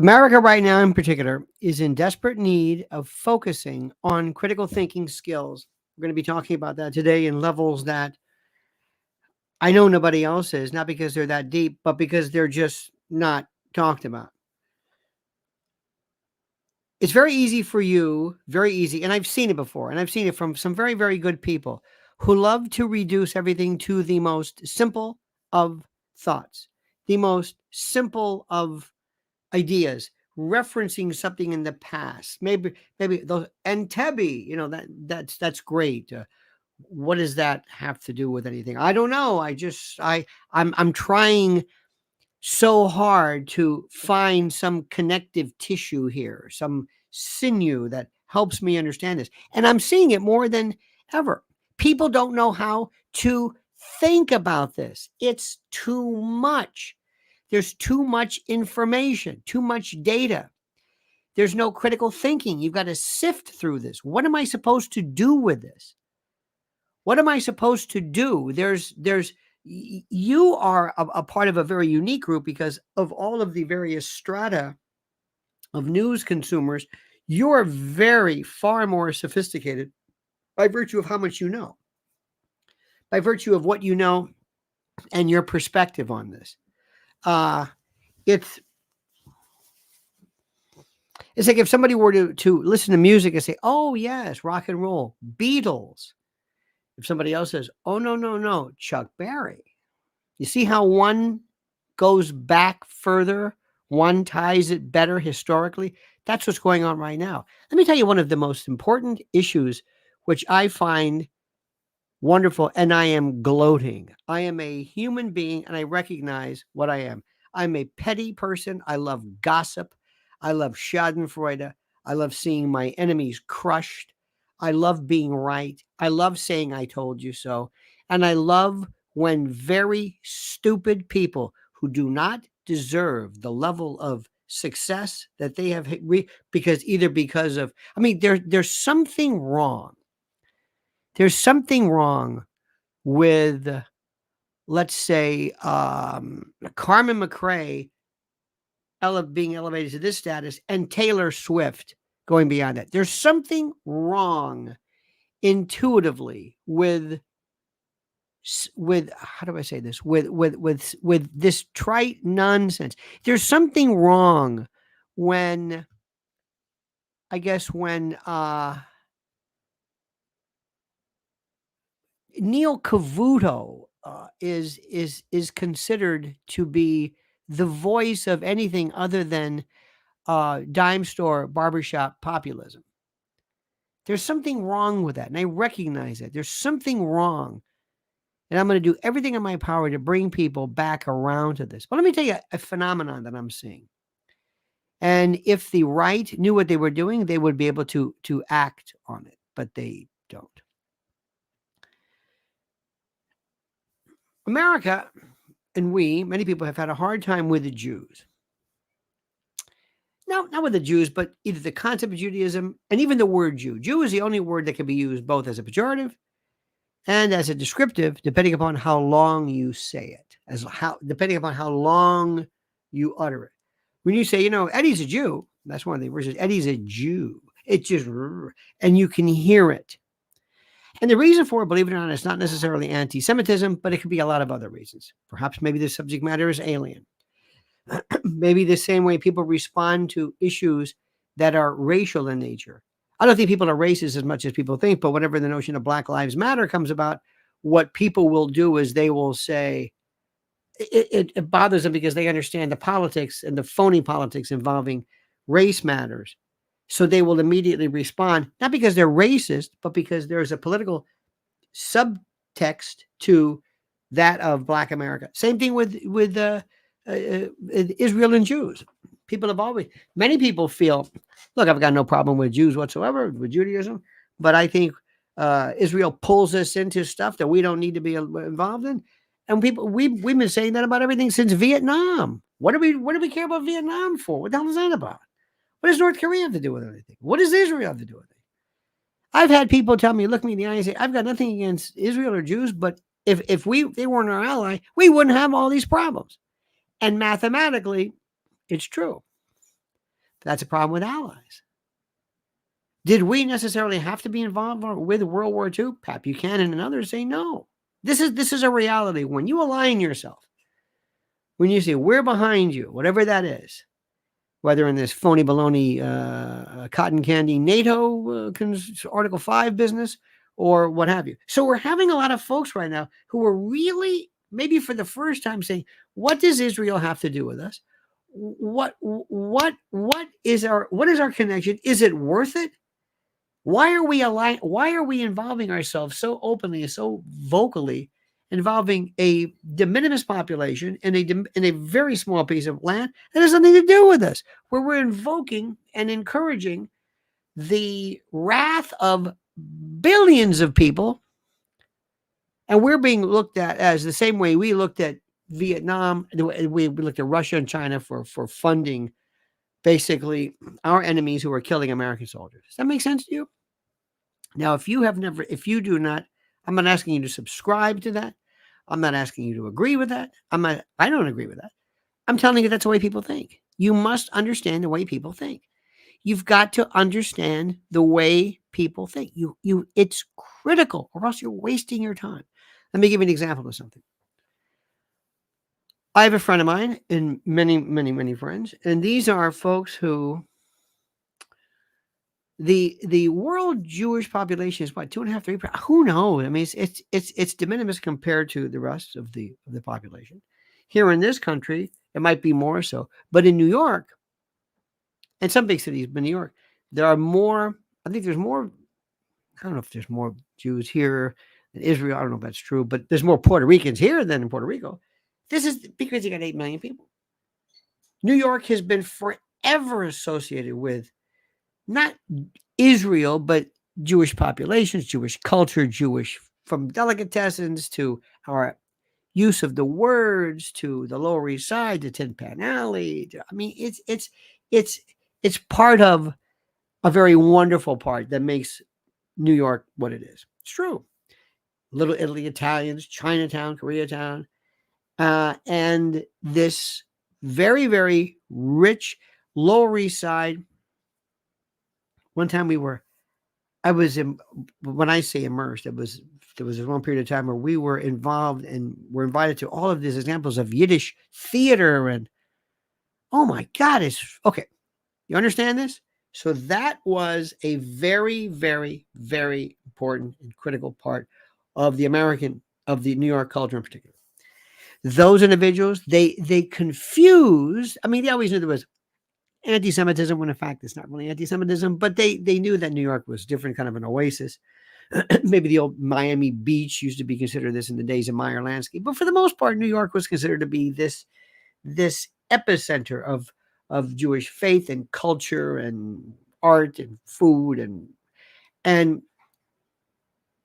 America right now in particular is in desperate need of focusing on critical thinking skills. We're going to be talking about that today in levels that I know nobody else is, not because they're that deep, but because they're just not talked about. It's very easy for you, very easy, and I've seen it before, and I've seen it from some very, very good people who love to reduce everything to the most simple of thoughts, the most simple of ideas, referencing something in the past. Maybe those Entebbe, that's great. What does that have to do with anything? I don't know. I'm trying so hard to find some connective tissue here, some sinew that helps me understand this. And I'm seeing it more than ever. People don't know how to think about this. It's too much. There's too much information, too much data. There's no critical thinking. You've got to sift through this. What am I supposed to do with this? What am I supposed to do? You are a part of a very unique group because of all of the various strata of news consumers. You're very far more sophisticated by virtue of how much you know, by virtue of what you know and your perspective on this. It's like if somebody were to listen to music and say, oh, yes, rock and roll, Beatles. If somebody else says, oh, no, Chuck Berry. You see how one goes back further? One ties it better historically? That's what's going on right now. Let me tell you one of the most important issues, which I find wonderful, and I am gloating. I am a human being, and I recognize what I am. I'm a petty person. I love gossip. I love schadenfreude. I love seeing my enemies crushed. I love being right. I love saying I told you so. And I love when very stupid people who do not deserve the level of success that they have because of, there's something wrong. There's something wrong with, let's say, Carmen McRae being elevated to this status and Taylor Swift going beyond that. There's something wrong intuitively with how do I say this? With this trite nonsense. There's something wrong when Neil Cavuto is considered to be the voice of anything other than dime store barbershop populism. There's something wrong with that, and I recognize that. There's something wrong, and I'm going to do everything in my power to bring people back around to this. But let me tell you a phenomenon that I'm seeing. And if the right knew what they were doing, they would be able to act on it, but they don't. America and many people have had a hard time with the Jews. No, not with the Jews, but either the concept of Judaism and even the word Jew. Jew is the only word that can be used both as a pejorative and as a descriptive, depending upon how long you say it, depending upon how long you utter it. When you say, Eddie's a Jew, that's one of the verses. Eddie's a Jew. It just, and you can hear it. And the reason for it, believe it or not, is not necessarily anti-Semitism, but it could be a lot of other reasons. Perhaps maybe the subject matter is alien. Maybe the same way people respond to issues that are racial in nature. I don't think people are racist as much as people think, but whenever the notion of Black Lives Matter comes about, what people will do is they will say, it bothers them because they understand the politics and the phony politics involving race matters. So they will immediately respond, not because they're racist, but because there's a political subtext to that of Black America. Same thing with Israel and Jews. Many people feel, look, I've got no problem with Jews whatsoever, with Judaism, but I think Israel pulls us into stuff that we don't need to be involved in. And we've been saying that about everything since Vietnam. What do we care about Vietnam for? What the hell is that about? What does North Korea have to do with anything? What does Israel have to do with it? I've had people tell me, look me in the eye and say, I've got nothing against Israel or Jews, but if they weren't our ally, we wouldn't have all these problems. And mathematically, it's true. That's a problem with allies. Did we necessarily have to be involved with World War II? Pat Buchanan and others say no. This is a reality. When you align yourself, when you say we're behind you, whatever that is, whether in this phony baloney cotton candy NATO Article 5 business or what have you. So we're having a lot of folks right now who are really, maybe for the first time, saying, what does Israel have to do with us? What is our connection? Is it worth it? Why are we aligned? Why are we involving ourselves so openly and so vocally, involving a de minimis population in a very small piece of land that has nothing to do with us, where we're invoking and encouraging the wrath of billions of people, and we're being looked at as the same way we looked at Vietnam, we looked at Russia and China for funding basically our enemies who are killing American soldiers. Does that make sense to you? Now, if you do not, I'm not asking you to subscribe to that. I'm not asking you to agree with that. I don't agree with that. I'm telling you that's the way people think. You must understand the way people think. You've got to understand the way people think. It's critical, or else you're wasting your time. Let me give you an example of something. I have a friend of mine and many, many, many friends, and these are folks who the world Jewish population is what, 2.5, 3%? Who knows? I mean, it's de minimis compared to the rest of the population. Here in this country, it might be more so, but in New York and some big cities, but New York, there are more. I think there's more. I don't know if there's more Jews here than Israel. I don't know if that's true, but there's more Puerto Ricans here than in Puerto Rico. This is because you got 8 million people. New York has been forever associated with not Israel, but Jewish populations, Jewish culture, Jewish, from delicatessens to our use of the words to the Lower East Side to Tin Pan Alley. I mean, it's part of a very wonderful part that makes New York what it is. It's true. Little Italy, Italians, Chinatown, Koreatown, and this very, very rich Lower East Side. One time I was when I say immersed, there was one period of time where we were involved and were invited to all of these examples of Yiddish theater, and oh my God, it's okay. You understand this? So that was a very, very, very important and critical part of the New York culture in particular. Those individuals, they confused. I mean, they always knew there was anti-Semitism, when in fact it's not really anti-Semitism, but they knew that New York was different, kind of an oasis. Maybe the old Miami Beach used to be considered this in the days of Meyer Lansky, but for the most part, New York was considered to be this epicenter of Jewish faith and culture and art and food and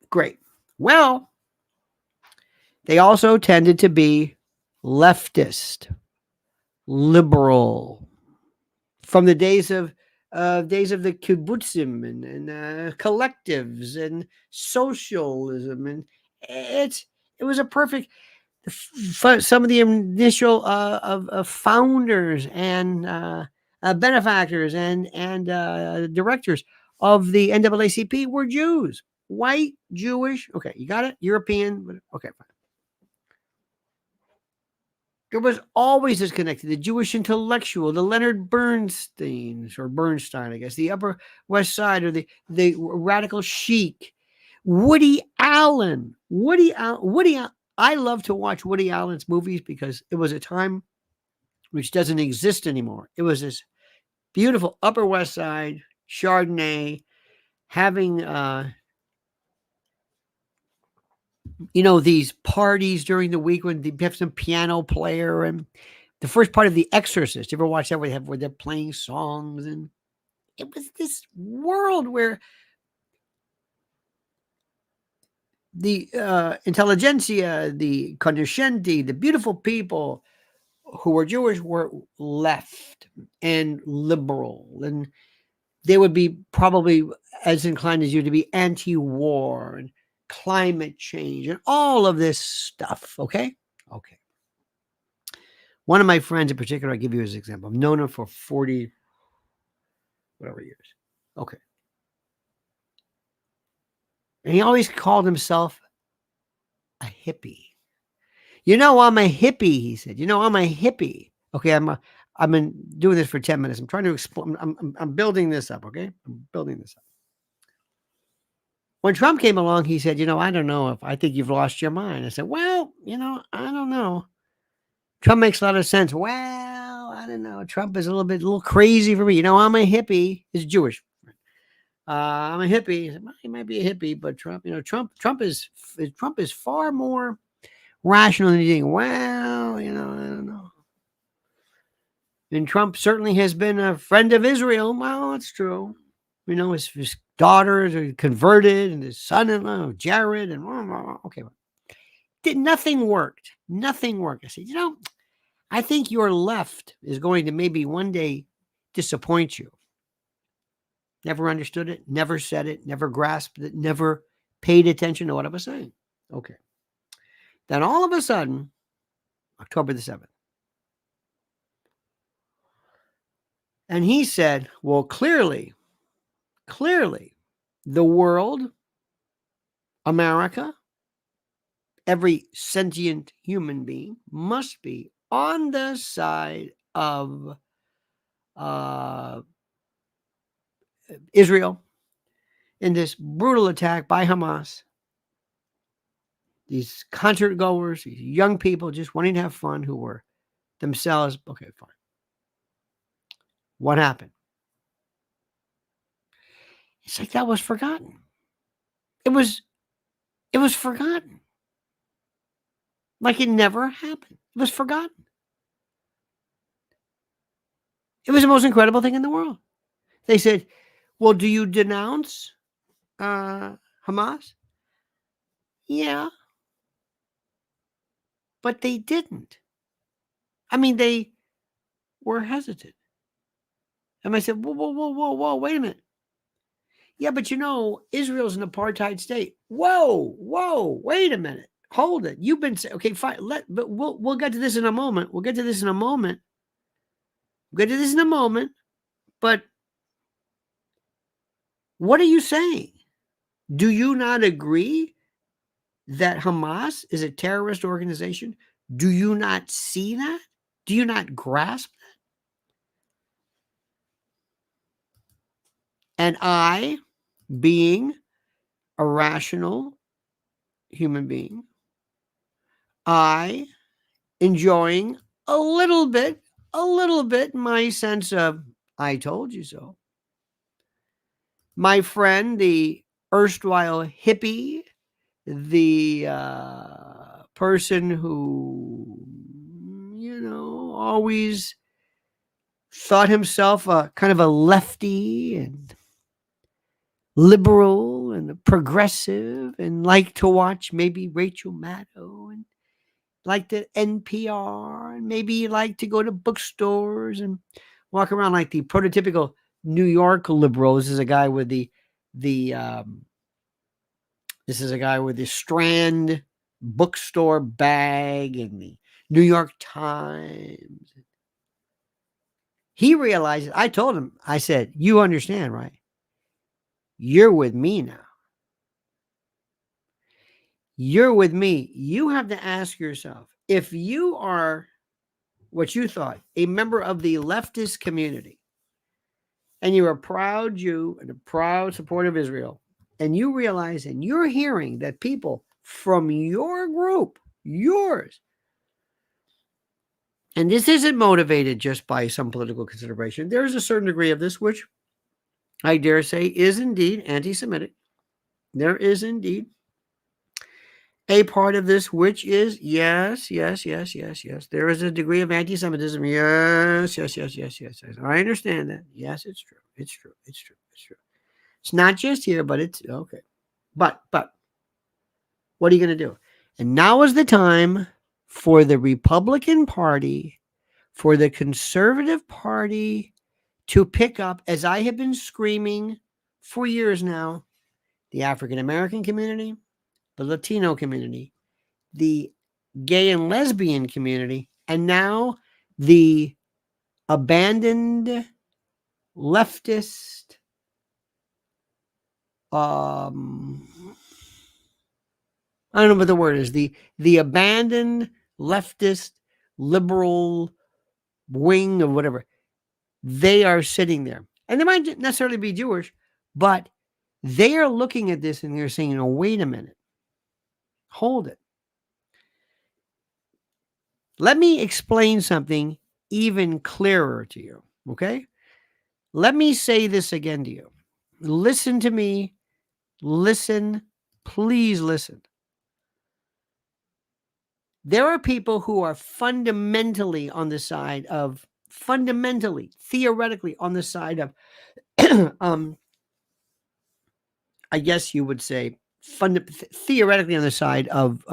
great. Well, they also tended to be leftist, liberal, from the days of the kibbutzim and collectives and socialism, and it was a perfect. Some of the initial of founders and benefactors and directors of the NAACP were Jews, white, Jewish. Okay, you got it. European, but okay, fine. There was always this connected. The Jewish intellectual, the Leonard Bernstein, I guess, the Upper West Side, or the radical chic, Woody Allen. I love to watch Woody Allen's movies because it was a time which doesn't exist anymore. It was this beautiful Upper West Side, Chardonnay, having these parties during the week when they have some piano player, and the first part of The Exorcist. You ever watch that where they're playing songs, and it was this world where the intelligentsia, the cognoscenti, the beautiful people who were Jewish were left and liberal, and they would be probably as inclined as you to be anti-war and climate change and all of this stuff. Okay. One of my friends in particular, I'll give you his example. I've known him for 40 whatever years. Okay. And he always called himself a hippie. I'm a hippie, he said. I'm a hippie. Okay, I've been doing this for 10 minutes. I'm trying to explain. I'm building this up, okay? I'm building this up. When Trump came along, he said, I don't know if I think you've lost your mind. I said, well, I don't know. Trump makes a lot of sense. Well, I don't know. Trump is a little crazy for me. I'm a hippie. He's Jewish. I'm a hippie. He said, well, he might be a hippie, but Trump, Trump is far more rational than you think. Well, I don't know. And Trump certainly has been a friend of Israel. Well, that's true. His daughters are converted, and his son-in-law, Jared, and okay. Nothing worked. Nothing worked. I said, I think your left is going to maybe one day disappoint you. Never understood it, never said it, never grasped it, never paid attention to what I was saying. Okay. Then all of a sudden, October the 7th. And he said, well, clearly, the world, America, every sentient human being must be on the side of Israel in this brutal attack by Hamas. These concert goers, these young people just wanting to have fun who were themselves. Okay, fine. What happened? It's like that was forgotten. It was forgotten. Like it never happened. It was forgotten. It was the most incredible thing in the world. They said, well, do you denounce Hamas? Yeah. But they didn't. I mean, they were hesitant. And I said, whoa, wait a minute. Yeah, but Israel's an apartheid state. Whoa, wait a minute. Hold it. You've been saying, okay, fine. But we'll get to this in a moment. But what are you saying? Do you not agree that Hamas is a terrorist organization? Do you not see that? Do you not grasp that? And I, being a rational human being, I enjoying a little bit my sense of I told you so. My friend, the erstwhile hippie, the person who, always thought himself a kind of a lefty and liberal and progressive and liked to watch maybe Rachel Maddow and liked the NPR and maybe liked to go to bookstores and walk around like the prototypical New York liberal. This is a guy with the Strand bookstore bag and the New York Times. He realized, I told him, I said, you understand, right? You're with me now. You're with me. You have to ask yourself, if you are what you thought, a member of the leftist community, and you're a proud Jew and a proud supporter of Israel, and you realize and you're hearing that people from your group, yours, and this isn't motivated just by some political consideration. There is a certain degree of this, which I dare say is indeed anti-Semitic. There is indeed a part of this which is yes. There is a degree of anti-Semitism. Yes. I understand that. Yes, it's true. It's not just here, but it's okay. But what are you going to do? And now is the time for the Republican Party, for the Conservative Party to pick up, as I have been screaming for years now, the African American community, the Latino community, the gay and lesbian community, and now the abandoned leftist, I don't know what the word is, the abandoned leftist liberal wing of whatever, they are sitting there. And they might not necessarily be Jewish, but they are looking at this and they're saying, "No, wait a minute. Hold it. Let me explain something even clearer to you." Okay? Let me say this again to you. Listen to me. Listen. Please listen. There are people who are fundamentally, theoretically on the side of, I guess you would say, theoretically on the side of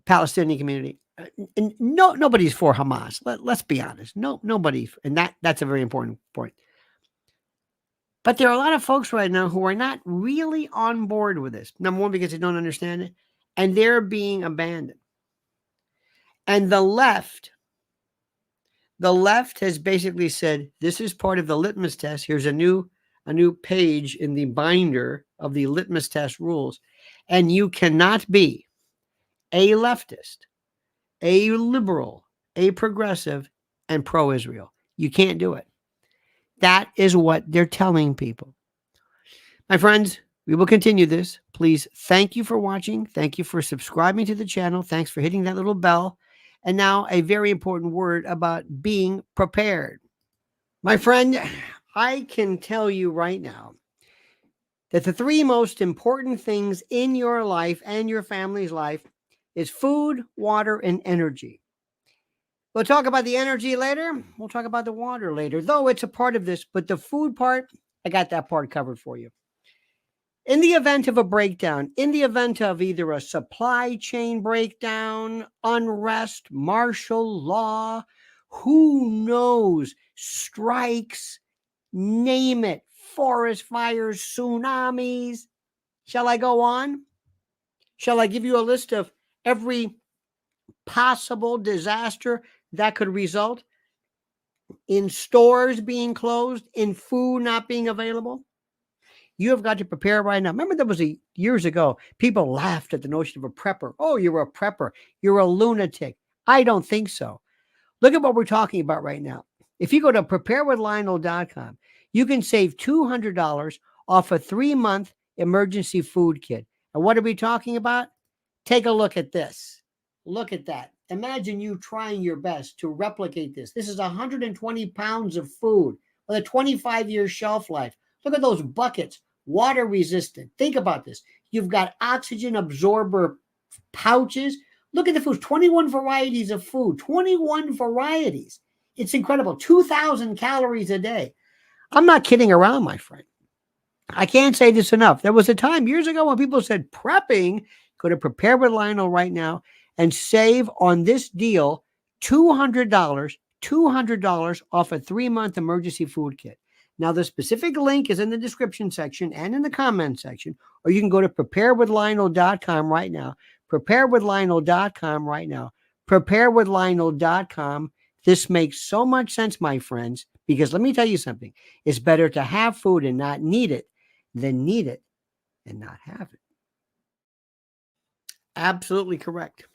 Palestinian community. And nobody's for Hamas. Let's be honest. Nobody, and that's a very important point. But there are a lot of folks right now who are not really on board with this. Number one, because they don't understand it, and they're being abandoned. And the left has basically said, this is part of the litmus test. Here's a new page in the binder of the litmus test rules. And you cannot be a leftist, a liberal, a progressive, and pro-Israel. You can't do it. That is what they're telling people. My friends, we will continue this. Please, thank you for watching. Thank you for subscribing to the channel. Thanks for hitting that little bell. And now a very important word about being prepared. My friend, I can tell you right now that the three most important things in your life and your family's life is food, water, and energy. We'll talk about the energy later. We'll talk about the water later, though it's a part of this. But the food part, I got that part covered for you. In the event of a breakdown, in the event of either a supply chain breakdown, unrest, martial law, who knows, strikes, name it, forest fires, tsunamis. Shall I go on? Shall I give you a list of every possible disaster that could result in stores being closed, in food not being available? You have got to prepare right now. Remember, there was years ago, people laughed at the notion of a prepper. Oh, you're a prepper. You're a lunatic. I don't think so. Look at what we're talking about right now. If you go to preparewithlionel.com, you can save $200 off a 3-month emergency food kit. And what are we talking about? Take a look at this. Look at that. Imagine you trying your best to replicate this. This is 120 pounds of food with a 25-year shelf life. Look at those buckets, water resistant. Think about this. You've got oxygen absorber pouches. Look at the food, 21 varieties of food, 21 varieties. It's incredible. 2,000 calories a day. I'm not kidding around, my friend. I can't say this enough. There was a time years ago when people said prepping. Go to Prepare with Lionel right now and save on this deal $200 off a 3-month emergency food kit. Now, the specific link is in the description section and in the comment section, or you can go to preparewithlionel.com right now. Preparewithlionel.com right now. Preparewithlionel.com. This makes so much sense, my friends, because let me tell you something. It's better to have food and not need it than need it and not have it. Absolutely correct.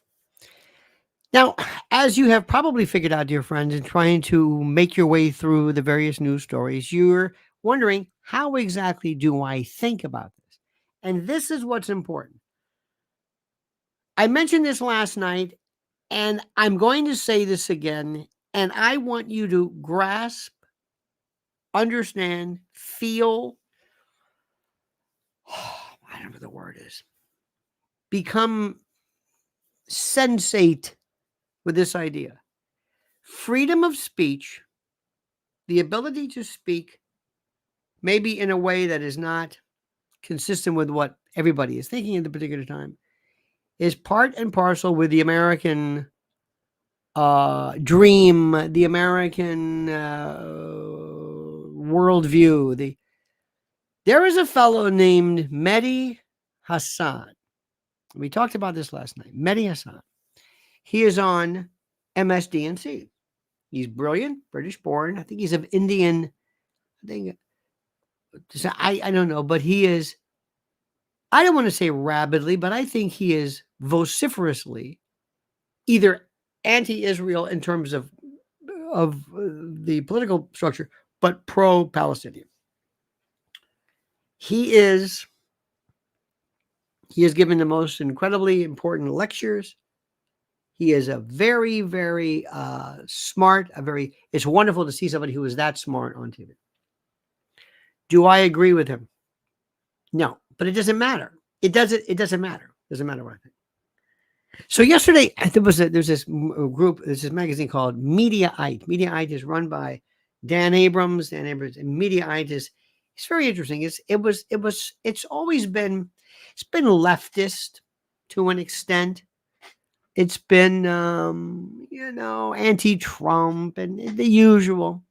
Now, as you have probably figured out, dear friends, in trying to make your way through the various news stories, you're wondering, how exactly do I think about this? And this is what's important. I mentioned this last night, and I'm going to say this again, and I want you to grasp, understand, feel, I don't know what the word is, become sensate with this idea. Freedom of speech, the ability to speak, maybe in a way that is not consistent with what everybody is thinking at the particular time, is part and parcel with the American dream, the American worldview. There is a fellow named Mehdi Hassan. We talked about this last night. Mehdi Hassan. He is on MSDNC. He's brilliant, British born. I think he's of Indian. I think I don't know, but he is. I don't want to say rabidly, but I think he is vociferously either anti-Israel in terms of the political structure, but pro-Palestinian. He has given the most incredibly important lectures. He is a very, very smart, it's wonderful to see somebody who is that smart on TV. Do I agree with him? No, but it doesn't matter. It doesn't matter. It doesn't matter what I think. So yesterday, there's this group, there's this magazine called Mediaite. Mediaite is run by Dan Abrams. Dan Abrams and Mediaite is, it's very interesting. It's always been, it's been leftist to an extent. It's been, anti-Trump and the usual.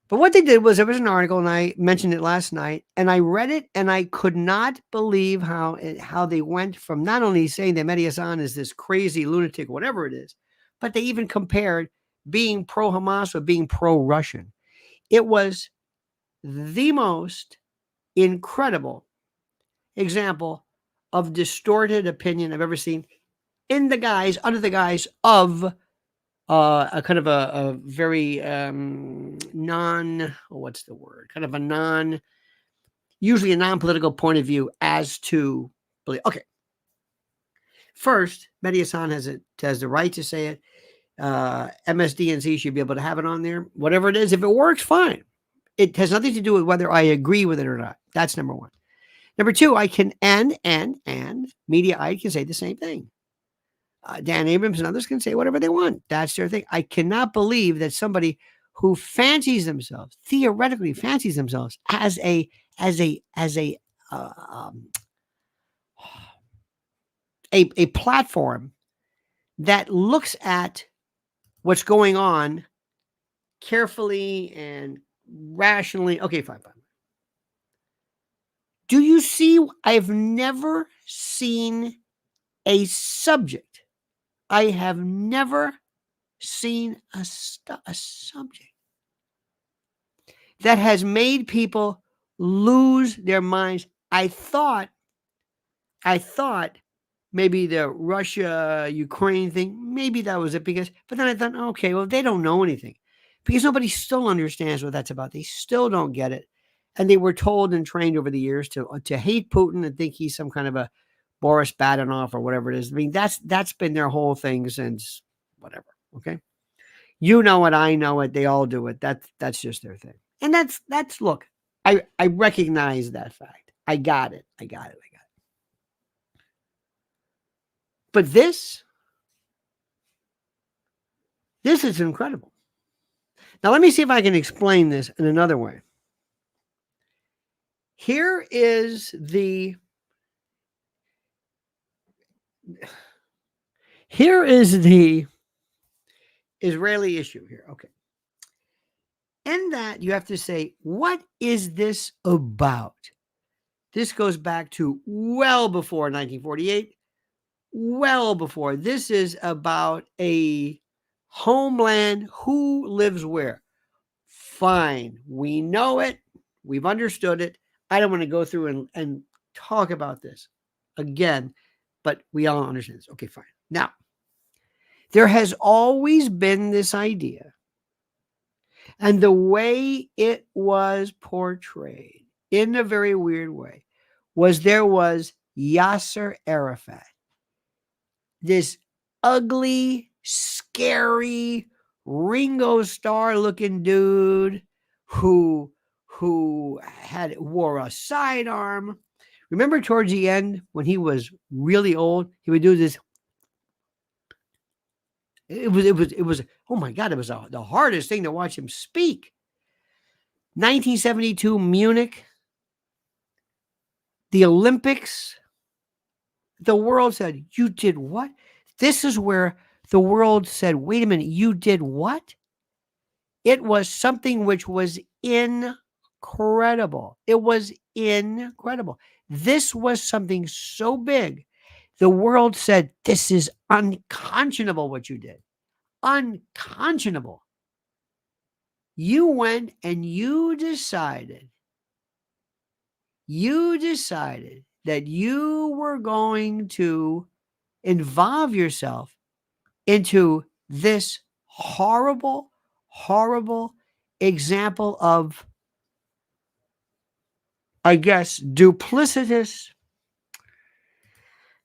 But what they did was, there was an article, and I mentioned it last night, and I read it, and I could not believe how they went from not only saying that Mehdi Hassan is this crazy lunatic, whatever it is, but they even compared being pro-Hamas with being pro-Russian. It was the most incredible example of distorted opinion I've ever seen under the guise of a kind of a very usually a non-political point of view as to believe. Okay. First, Mehdi Hassan has the right to say it. MSDNC should be able to have it on there. Whatever it is, if it works, fine. It has nothing to do with whether I agree with it or not. That's number one. Number two, I can and Mediaite can say the same thing. Dan Abrams and others can say whatever they want. That's their thing. I cannot believe that somebody who theoretically fancies themselves as a platform that looks at what's going on carefully and rationally. Okay, fine. Do you see? I've never seen a subject. I have never seen a subject that has made people lose their minds. I thought maybe the Russia-Ukraine thing, maybe that was it, but then I thought, okay, well, they don't know anything because nobody still understands what that's about. They still don't get it. And they were told and trained over the years to hate Putin and think he's some kind of a Boris Badenov or whatever it is. I mean, that's been their whole thing since whatever. Okay. You know it. I know it. They all do it. That's just their thing. And that's look, I recognize that fact. I got it. But this is incredible. Now, let me see if I can explain this in another way. Here is the Israeli issue here. Okay. In that, you have to say, what is this about? This goes back to well before 1948, well before. This is about a homeland, who lives where. Fine. We know it. We've understood it. I don't want to go through and talk about this again, but we all understand this. Okay, fine. Now, there has always been this idea, and the way it was portrayed in a very weird way was there was Yasser Arafat, this ugly, scary, Ringo Starr looking dude who wore a sidearm. Remember towards the end when he was really old, he would do this. It was, oh my God, it was the hardest thing to watch him speak. 1972 Munich, the Olympics, the world said, you did what? This is where the world said, wait a minute, you did what? It was something which was incredible. It was incredible. This was something so big. The world said, this is unconscionable what you did. unconscionable. You went and you decided that you were going to involve yourself into this horrible, horrible example of, I guess, duplicitous.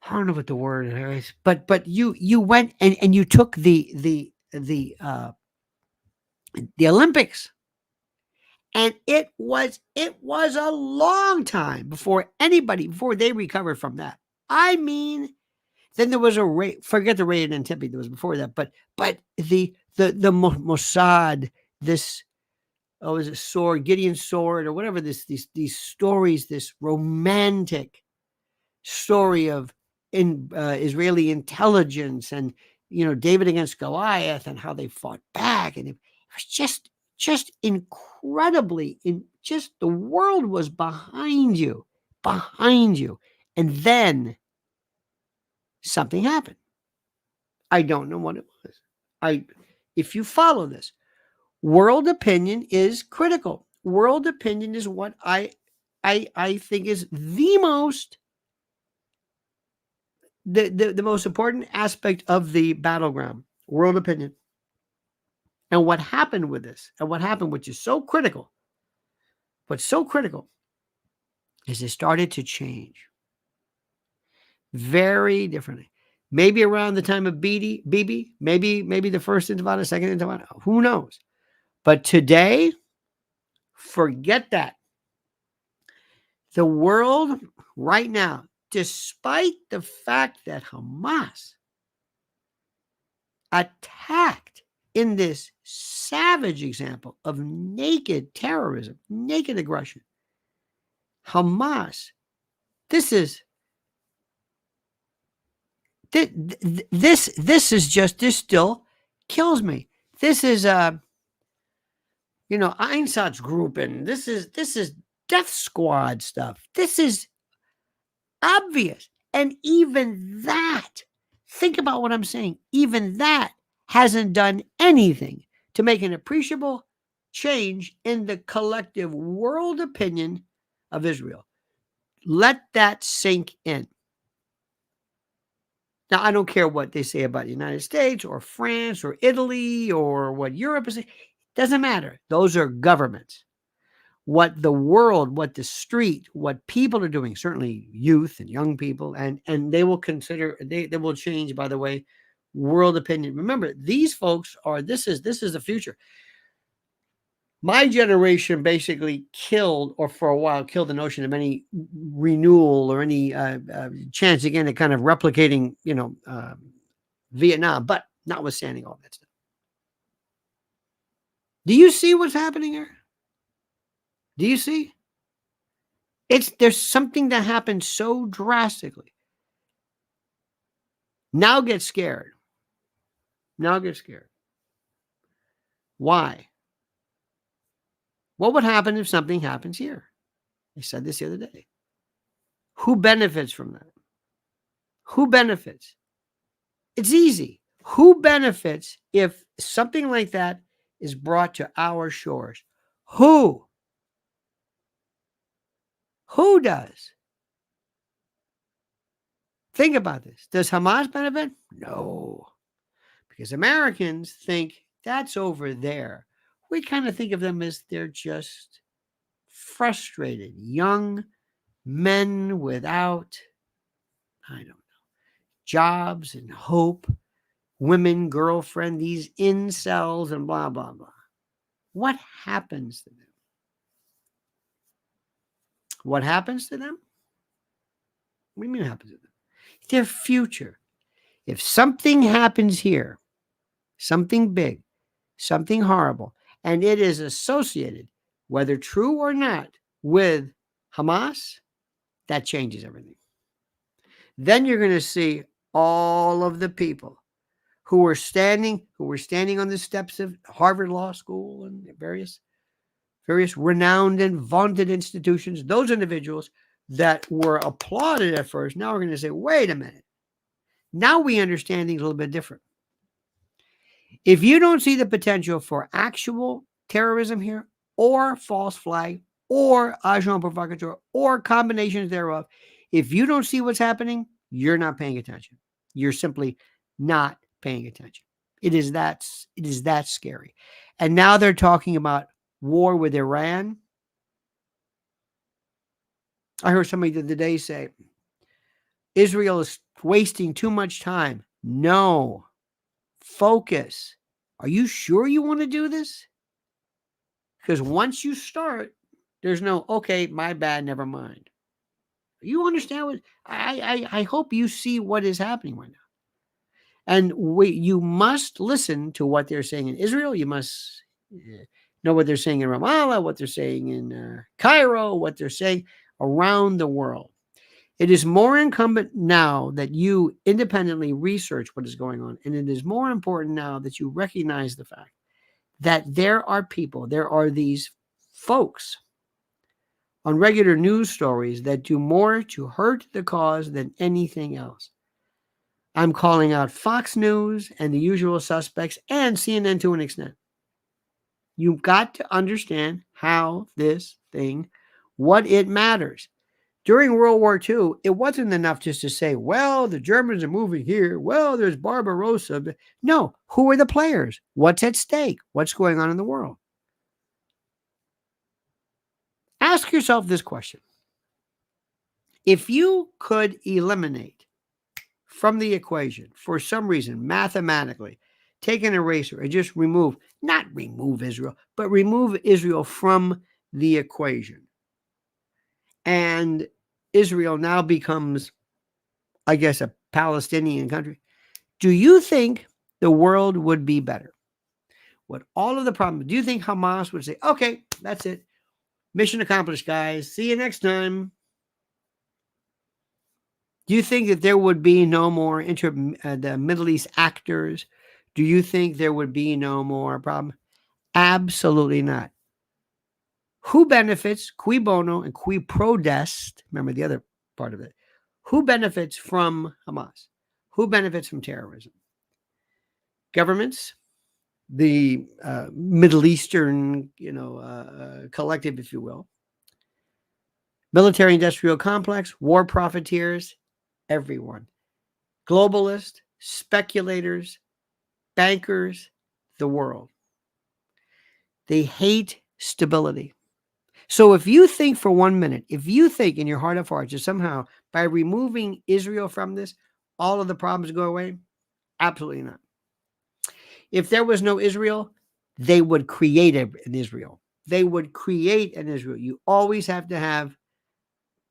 I don't know what the word is, but you went and you took the Olympics, and it was a long time before they recovered from that. I mean, then there was a raid. Forget the raid in Tempe. There was before that, but the Mossad, this, oh, is it sword, Gideon's sword, or whatever, these stories, this romantic story of Israeli intelligence, and David against Goliath, and how they fought back, and it was just incredibly, just the world was behind you, and then something happened. I don't know what it was. If you follow this, world opinion is critical. World opinion is what I think is the most important aspect of the battleground. World opinion. And what happened with this, which is so critical, what's so critical, is it started to change very differently. Maybe around the time of Bibi, maybe the first Intifada, second Intifada, who knows? But today, forget that. The world right now, despite the fact that Hamas attacked in this savage example of naked terrorism, naked aggression, Hamas, this is still kills me. This is Einsatzgruppen group, and this is death squad stuff. This is obvious. And even that, think about what I'm saying, even that hasn't done anything to make an appreciable change in the collective world opinion of Israel. Let that sink in. Now, I don't care what they say about the United States or France or Italy or what Europe is saying. It doesn't matter. Those are governments. What the world, what the street, what people are doing, certainly youth and young people, and they will consider, they will change, by the way, world opinion. Remember, these folks are, this is the future. My generation basically killed, or for a while killed, the notion of any renewal or any chance again at kind of replicating, Vietnam, but notwithstanding all that stuff. Do you see what's happening here? Do you see? There's something that happened so drastically. Now get scared. Why? What would happen if something happens here? I said this the other day. Who benefits from that? Who benefits? It's easy. Who benefits if something like that is brought to our shores? Who? Who does? Think about this. Does Hamas benefit? No. Because Americans think that's over there. We kind of think of them as they're just frustrated young men without, I don't know, jobs and hope, women, girlfriend, these incels and blah, blah, blah. What happens to them? What happens to them? What do you mean happens to them? Their future. If something happens here, something big, something horrible, and it is associated, whether true or not, with Hamas, that changes everything. Then you're going to see all of the people who were standing on the steps of Harvard Law School and various renowned and vaunted institutions, those individuals that were applauded at first, now we're going to say, wait a minute. Now we understand things a little bit different. If you don't see the potential for actual terrorism here, or false flag, or agent provocateur, or combinations thereof, if you don't see what's happening, you're not paying attention. You're simply not paying attention. It is that scary. And now they're talking about war with Iran. I heard somebody the other day say Israel is wasting too much time. No, focus. Are you sure you want to do this? Because once you start, there's no, okay, my bad, never mind. You understand what I hope you see what is happening right now. And you must listen to what they're saying in Israel. You must know what they're saying in Ramallah, what they're saying in Cairo, what they're saying around the world. It is more incumbent now that you independently research what is going on. And it is more important now that you recognize the fact that there are these folks on regular news stories that do more to hurt the cause than anything else. I'm calling out Fox News and the usual suspects and CNN to an extent. You've got to understand how this thing, what it matters. During World War II, it wasn't enough just to say, well, the Germans are moving here. Well, there's Barbarossa. No, who are the players? What's at stake? What's going on in the world? Ask yourself this question. If you could eliminate from the equation, for some reason, mathematically, take an eraser and just not remove Israel, but remove Israel from the equation. And Israel now becomes, I guess, a Palestinian country. Do you think the world would be better? With all of the problems, do you think Hamas would say, okay, that's it. Mission accomplished, guys. See you next time. Do you think that there would be no more the Middle East actors? Do you think there would be no more problem? Absolutely not. Who benefits, cui bono and cui prodest? Remember the other part of it. Who benefits from Hamas? Who benefits from terrorism? Governments, the Middle Eastern, collective, if you will. Military-industrial complex, war profiteers, everyone. Globalists, speculators, bankers, the world. They hate stability. So if you think for 1 minute, if you think in your heart of hearts that somehow by removing Israel from this, all of the problems go away, absolutely not. If there was no Israel, they would create an Israel. They would create an Israel. You always have to have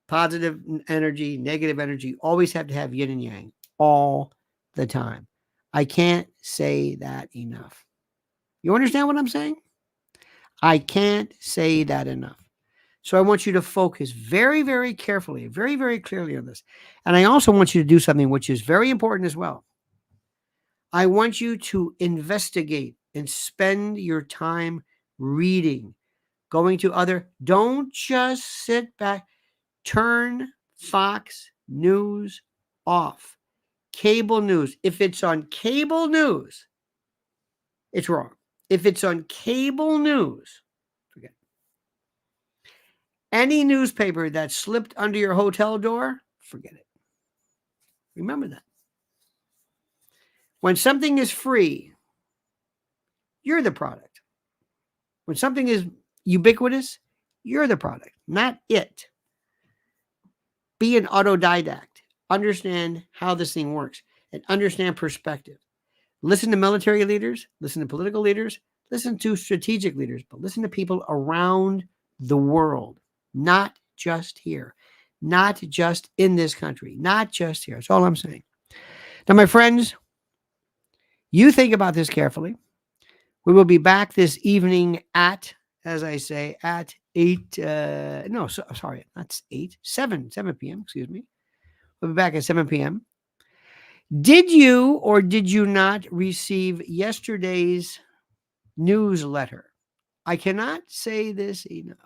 positive energy, negative energy. You always have to have yin and yang all the time. I can't say that enough. You understand what I'm saying? I can't say that enough. So I want you to focus very, very carefully, very, very clearly on this. And I also want you to do something which is very important as well. I want you to investigate and spend your time reading, going to don't just sit back, turn Fox News off. Cable news. If it's on cable news, it's wrong. If it's on cable news, forget it. Any newspaper that slipped under your hotel door, forget it. Remember that. When something is free, you're the product. When something is ubiquitous, you're the product, not it. Be an autodidact. Understand how this thing works and understand perspective. Listen to military leaders, listen to political leaders, listen to strategic leaders, but listen to people around the world, not just here, not just in this country, not just here. That's all I'm saying. Now, my friends, you think about this carefully. We will be back this evening at, as I say, at 7 p.m., excuse me. We'll be back at 7 p.m. Did you or did you not receive yesterday's newsletter? I cannot say this enough.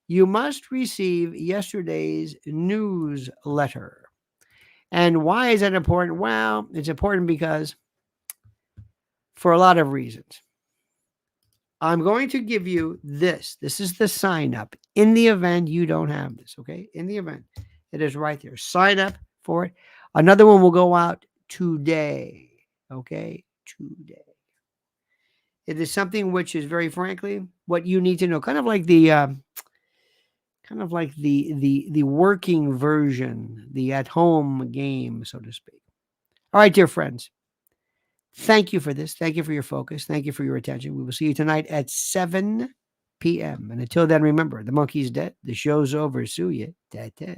You must receive yesterday's newsletter. And why is that important? Well, it's important because for a lot of reasons. I'm going to give you this. This is the sign up in the event you don't have this, okay? In the event, it is right there. Sign up for it. Another one will go out today, okay? Today. It is something which is very frankly what you need to know. Kind of like the working version, the at-home game, so to speak. All right, dear friends. Thank you for this. Thank you for your focus. Thank you for your attention. We will see you tonight at 7 p.m. And until then, remember, the monkey's dead. The show's over. See you. Ta-ta.